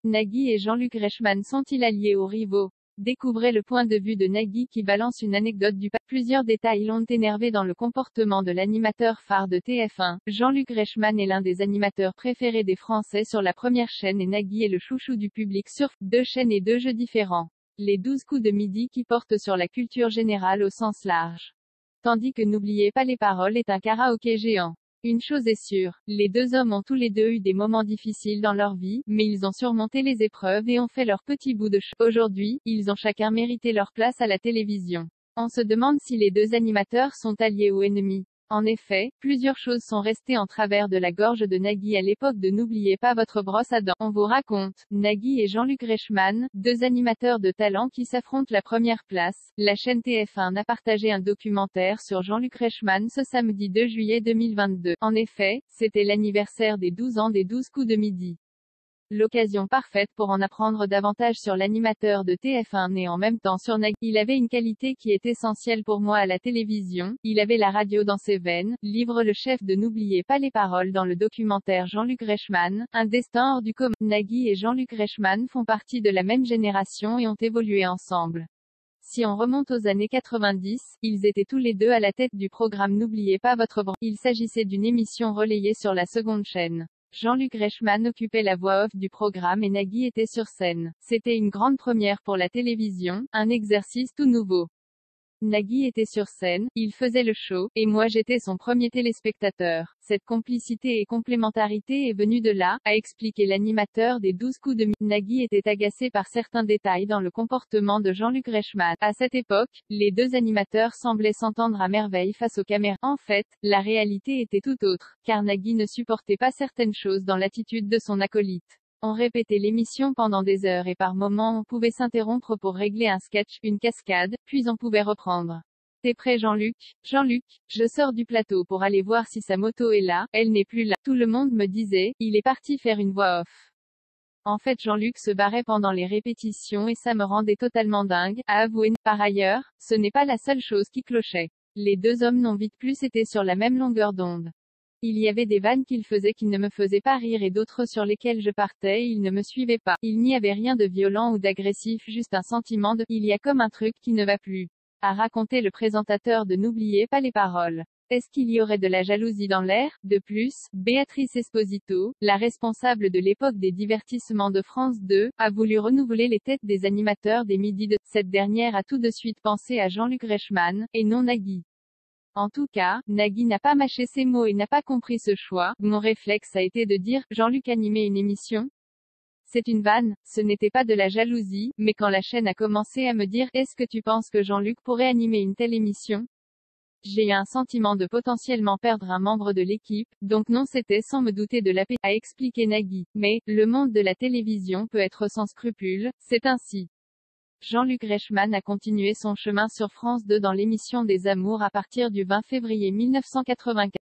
Nagui et Jean-Luc Reichmann sont-ils alliés ou rivaux? Découvrez le point de vue de Nagui qui balance une anecdote du passé. Plusieurs détails l'ont énervé dans le comportement de l'animateur phare de TF1. Jean-Luc Reichmann est l'un des animateurs préférés des Français sur la première chaîne et Nagui est le chouchou du public sur deux chaînes et deux jeux différents. Les 12 coups de midi qui portent sur la culture générale au sens large. Tandis que N'oubliez pas les paroles est un karaoké géant. Une chose est sûre, les deux hommes ont tous les deux eu des moments difficiles dans leur vie, mais ils ont surmonté les épreuves et ont fait leur petit bout de chemin. Aujourd'hui, ils ont chacun mérité leur place à la télévision. On se demande si les deux animateurs sont alliés ou ennemis. En effet, plusieurs choses sont restées en travers de la gorge de Nagui à l'époque de N'oubliez pas votre brosse à dents. On vous raconte, Nagui et Jean-Luc Reichmann, deux animateurs de talent qui s'affrontent la première place. La chaîne TF1 a partagé un documentaire sur Jean-Luc Reichmann ce samedi 2 juillet 2022. En effet, c'était l'anniversaire des 12 ans des 12 coups de midi. L'occasion parfaite pour en apprendre davantage sur l'animateur de TF1 et en même temps sur Nagui. Il avait une qualité qui est essentielle pour moi à la télévision, il avait la radio dans ses veines, livre le chef de N'oubliez pas les paroles dans le documentaire Jean-Luc Reichmann, un destin hors du commun. Nagui et Jean-Luc Reichmann font partie de la même génération et ont évolué ensemble. Si on remonte aux années 90, ils étaient tous les deux à la tête du programme N'oubliez pas votre brosse. Il s'agissait d'une émission relayée sur la seconde chaîne. Jean-Luc Reichmann occupait la voix off du programme et Nagui était sur scène. C'était une grande première pour la télévision, un exercice tout nouveau. Nagui était sur scène, il faisait le show, et moi j'étais son premier téléspectateur. Cette complicité et complémentarité est venue de là, a expliqué l'animateur des 12 coups de midi. Nagui était agacé par certains détails dans le comportement de Jean-Luc Reichmann. À cette époque, les deux animateurs semblaient s'entendre à merveille face aux caméras. En fait, la réalité était tout autre, car Nagui ne supportait pas certaines choses dans l'attitude de son acolyte. On répétait l'émission pendant des heures et par moments on pouvait s'interrompre pour régler un sketch, une cascade, puis on pouvait reprendre. T'es prêt Jean-Luc? Jean-Luc, je sors du plateau pour aller voir si sa moto est là, elle n'est plus là. Tout le monde me disait, il est parti faire une voix off. En fait Jean-Luc se barrait pendant les répétitions et ça me rendait totalement dingue, a avoué. Par ailleurs, ce n'est pas la seule chose qui clochait. Les deux hommes n'ont vite plus été sur la même longueur d'onde. Il y avait des vannes qu'il faisait qui ne me faisaient pas rire et d'autres sur lesquelles je partais et il ne me suivait pas. Il n'y avait rien de violent ou d'agressif, juste un sentiment de « il y a comme un truc qui ne va plus », a raconté le présentateur de N'oubliez pas les paroles. Est-ce qu'il y aurait de la jalousie dans l'air? De plus, Béatrice Esposito, la responsable de l'époque des divertissements de France 2, a voulu renouveler les têtes des animateurs des midis de. Cette dernière a tout de suite pensé à Jean-Luc Reichmann, et non Nagui. En tout cas, Nagui n'a pas mâché ses mots et n'a pas compris ce choix. Mon réflexe a été de dire, Jean-Luc animait une émission? C'est une vanne, ce n'était pas de la jalousie, mais quand la chaîne a commencé à me dire, est-ce que tu penses que Jean-Luc pourrait animer une telle émission? J'ai eu un sentiment de potentiellement perdre un membre de l'équipe, donc non c'était sans me douter de la paix, a expliqué Nagui. Mais, le monde de la télévision peut être sans scrupules, c'est ainsi. Jean-Luc Reichmann a continué son chemin sur France 2 dans l'émission des Amours à partir du 20 février 1984.